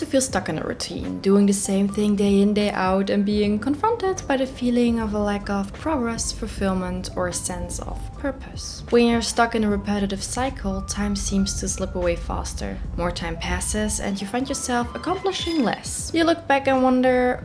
to feel stuck in a routine, doing the same thing day in, day out, and being confronted by the feeling of a lack of progress, fulfillment, or a sense of purpose. When you're stuck in a repetitive cycle, time seems to slip away faster. More time passes and you find yourself accomplishing less. You look back and wonder,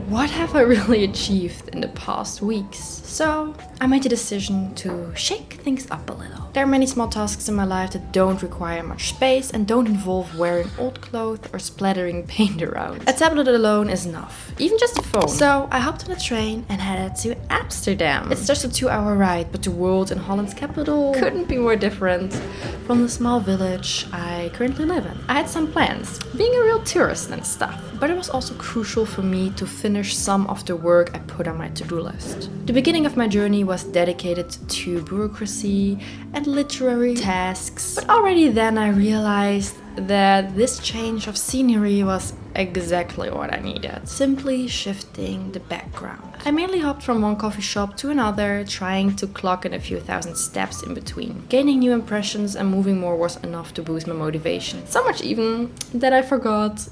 what have I really achieved in the past weeks? So I made the decision to shake things up a little. There are many small tasks in my life that don't require much space and don't involve wearing old clothes or splattering paint around. A tablet alone is enough, even just a phone. So I hopped on a train and headed to Amsterdam. It's just a 2-hour ride, but the world in Holland's capital couldn't be more different from the small village I currently live in. I had some plans, being a real tourist and stuff, but it was also crucial for me to finish some of the work I put on my to-do list. The beginning of my journey was dedicated to bureaucracy and literary tasks, but already then I realized that this change of scenery was exactly what I needed. Simply shifting the background. I mainly hopped from one coffee shop to another, trying to clock in a few thousand steps in between. Gaining new impressions and moving more was enough to boost my motivation. So much even that I forgot,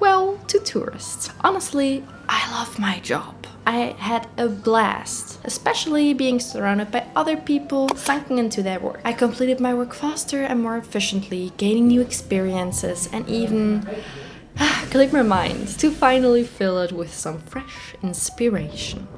well, to tourists. Honestly, I love my job. I had a blast, especially being surrounded by other people sunken into their work. I completed my work faster and more efficiently, gaining new experiences and even cleared my mind to finally fill it with some fresh inspiration.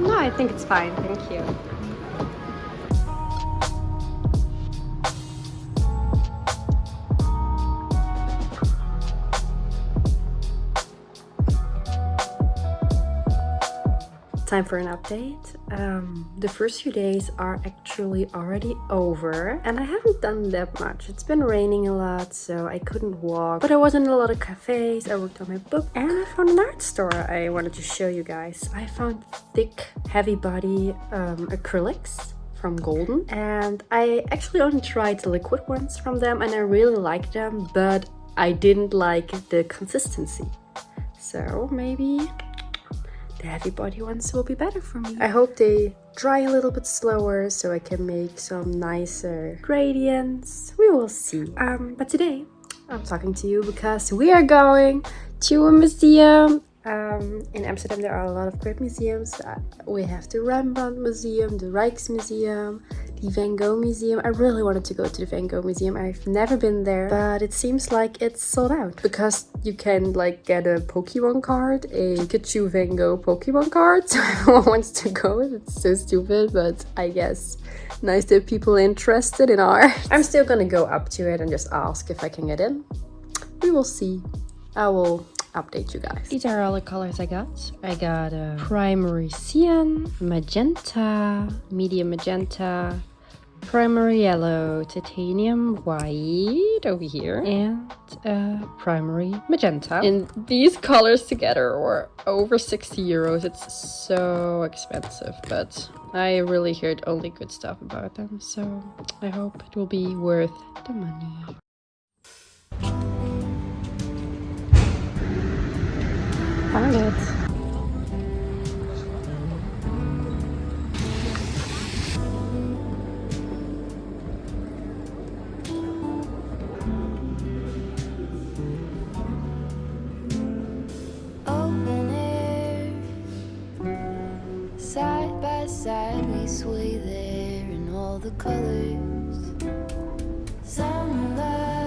No, I think it's fine. Thank you. Time for an update. The first few days are actually already over and I haven't done that much. It's been raining a lot, so I couldn't walk, but I was in a lot of cafes. I worked on my book and I found an art store I wanted to show you guys. I found thick, heavy body acrylics from Golden, and I actually only tried the liquid ones from them and I really liked them, but I didn't like the consistency. So maybe the heavy body ones will be better for me. I hope they dry a little bit slower so I can make some nicer gradients. We will see. But today I'm talking to you because we are going to a museum. In Amsterdam there are a lot of great museums. We have the Rembrandt Museum, the Rijksmuseum, the Van Gogh Museum. I really wanted to go to the Van Gogh Museum. I've never been there, but it seems like it's sold out because you can like get a Pokemon card, a Pikachu Van Gogh Pokemon card. So everyone wants to go. It's so stupid, but I guess nice that people are interested in art. I'm still gonna go up to it and just ask if I can get in. We will see. I will update you guys. These are all the colors I got. I got a primary cyan, magenta, medium magenta, primary yellow, titanium white over here, and primary magenta. And these colors together were over 60 euros. It's so expensive, but I really heard only good stuff about them, so I hope it will be worth the money. Found it. Open air, side by side we sway there in all the colors. Summer love.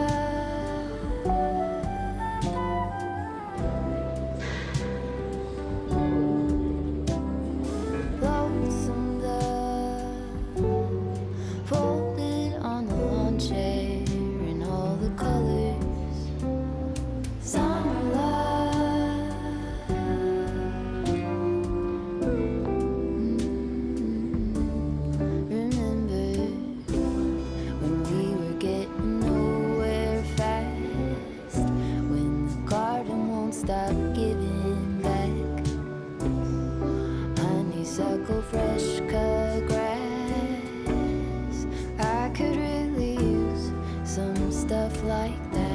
Remember when we were getting nowhere? fresh cut grass. I could really use some stuff like that.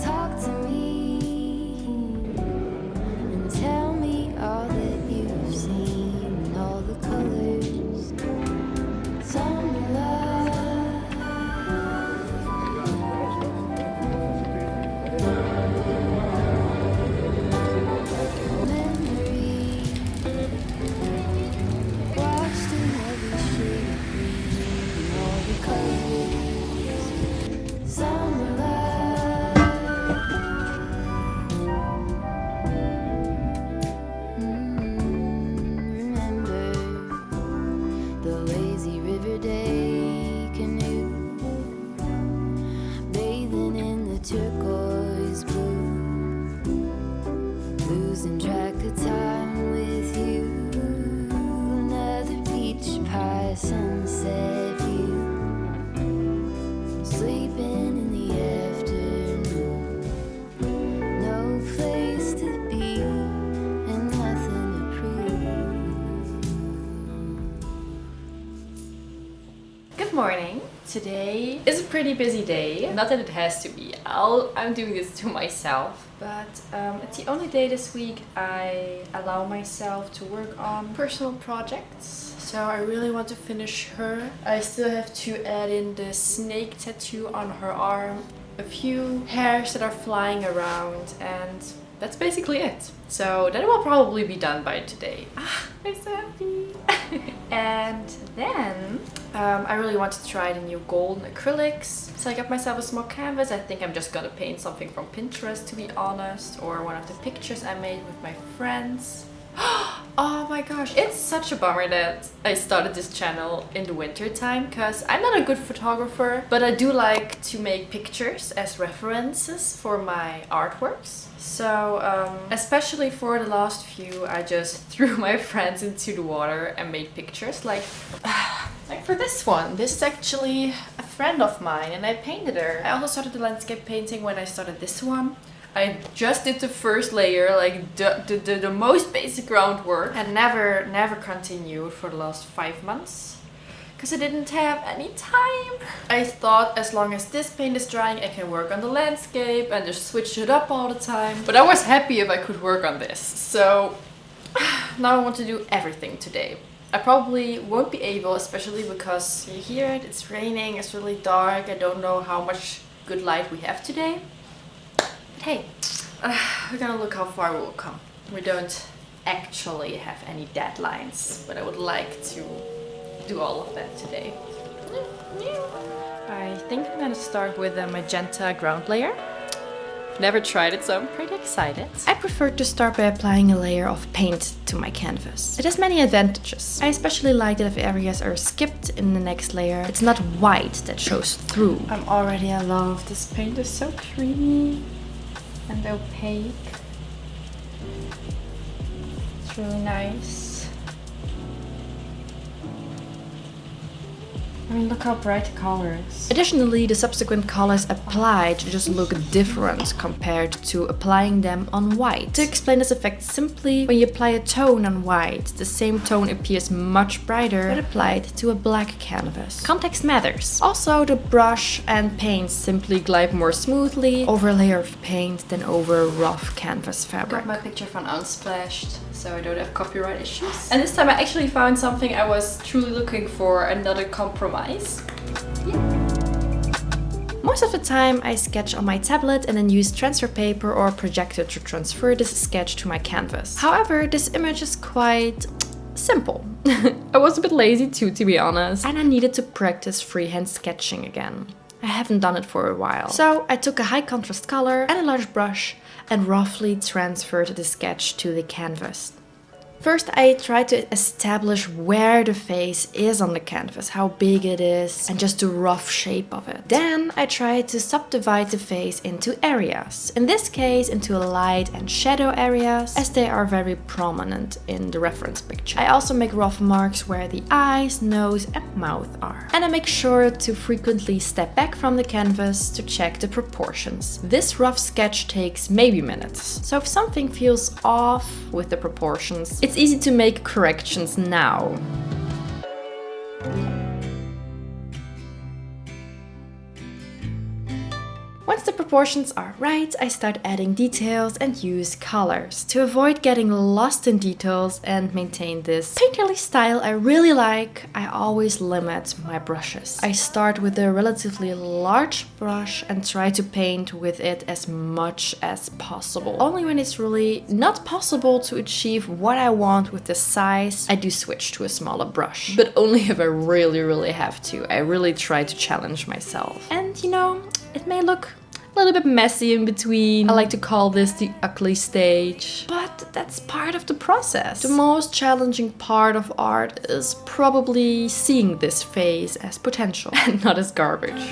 Talk to me and tell me all that you've seen, all the colors, summer love, memory, watched in every shade of green, all the colors, summer love. Remember the lazy river day canoe, bathing in the turquoise blue, losing track of time with you. Another peach pie sunset view, sleeping in the afternoon. No place to be and nothing to prove. Good morning. Today is a pretty busy day. Not that it has to be. I'm doing this to myself. But it's the only day this week I allow myself to work on personal projects. So I really want to finish her. I still have to add in the snake tattoo on her arm, a few hairs that are flying around, and that's basically it. So that will probably be done by today. I'm so happy. And then I really want to try the new golden acrylics. So I got myself a small canvas. I think I'm just gonna paint something from Pinterest, to be honest, or one of the pictures I made with my friends. Oh my gosh, it's such a bummer that I started this channel in the winter time, because I'm not a good photographer, but I do like to make pictures as references for my artworks. So especially for the last few, I just threw my friends into the water and made pictures. Like for this one, this is actually a friend of mine and I painted her. I also started the landscape painting when I started this one. I just did the first layer, like the most basic groundwork, and never continued for the last 5 months because I didn't have any time. I thought as long as this paint is drying, I can work on the landscape and just switch it up all the time. But I was happy if I could work on this. So now I want to do everything today. I probably won't be able, especially because you hear it, it's raining, it's really dark. I don't know how much good light we have today. Hey, we're gonna look how far we will come. We don't actually have any deadlines, but I would like to do all of that today. I think I'm gonna start with a magenta ground layer. Never tried it, so I'm pretty excited. I prefer to start by applying a layer of paint to my canvas. It has many advantages. I especially like that if areas are skipped in the next layer, it's not white that shows through. I'm already in love. This paint is so creamy and opaque. It's really nice. I mean, look how bright the color is. Additionally, the subsequent colors applied just look different compared to applying them on white. To explain this effect simply, when you apply a tone on white, the same tone appears much brighter when applied to a black canvas. Context matters. Also, the brush and paint simply glide more smoothly over a layer of paint than over rough canvas fabric. Got my picture from Unsplashed, so I don't have copyright issues. And this time I actually found something I was truly looking for, another compromise. Yeah. Most of the time I sketch on my tablet and then use transfer paper or projector to transfer this sketch to my canvas. However, this image is quite simple. I was a bit lazy too, to be honest, and I needed to practice freehand sketching again. I haven't done it for a while. So I took a high contrast color and a large brush and roughly transferred the sketch to the canvas. First, I try to establish where the face is on the canvas, how big it is, and just the rough shape of it. Then I try to subdivide the face into areas. In this case, into light and shadow areas, as they are very prominent in the reference picture. I also make rough marks where the eyes, nose, and mouth are. And I make sure to frequently step back from the canvas to check the proportions. This rough sketch takes maybe minutes. So if something feels off with the proportions, it's easy to make corrections now. Once the proportions are right, I start adding details and use colors. To avoid getting lost in details and maintain this painterly style I really like, I always limit my brushes. I start with a relatively large brush and try to paint with it as much as possible. Only when it's really not possible to achieve what I want with the size, I do switch to a smaller brush. But only if I really have to. I really try to challenge myself. And you know, it may look a little bit messy in between. I like to call this the ugly stage, but that's part of the process. The most challenging part of art is probably seeing this phase as potential and not as garbage.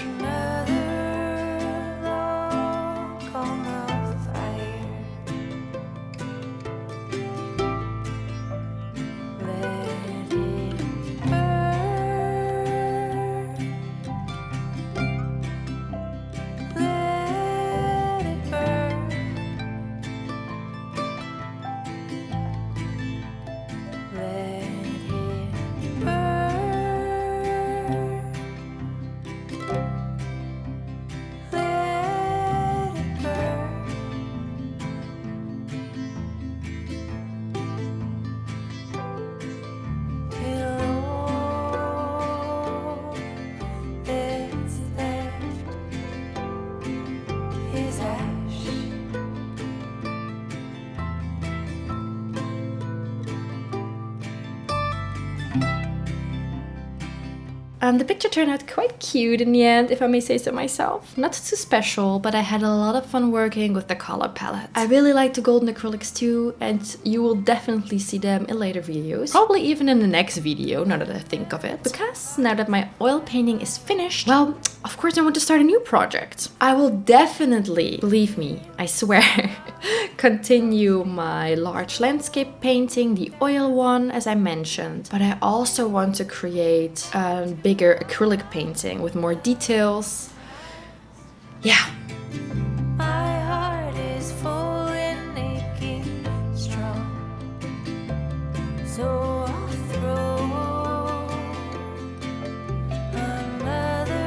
The picture turned out quite cute in the end, if I may say so myself. Not too special, but I had a lot of fun working with the color palette. I really like the golden acrylics too, and you will definitely see them in later videos. Probably even in the next video, now that I think of it. Because now that my oil painting is finished, well, of course I want to start a new project. I will definitely, believe me, I swear, continue my large landscape painting, the oil one, as I mentioned. But I also want to create a bigger acrylic painting with more details. Yeah. My heart is full and aching strong, so I'll throw another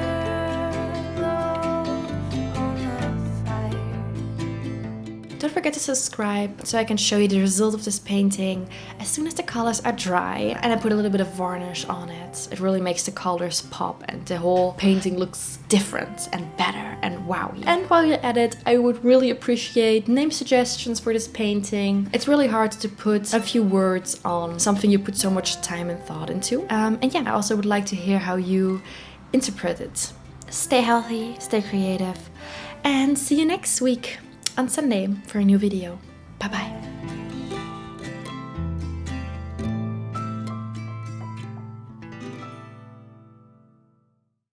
log on the fire. Don't forget to subscribe so I can show you the result of this painting as soon as the colors are dry, and I put a little bit of varnish on it. It really makes the colors pop and the whole painting looks different and better and wowy. And while you're at it, I would really appreciate name suggestions for this painting. It's really hard to put a few words on something you put so much time and thought into. And yeah, I also would like to hear how you interpret it. Stay healthy, stay creative, and see you next week on Sunday for a new video. Bye bye.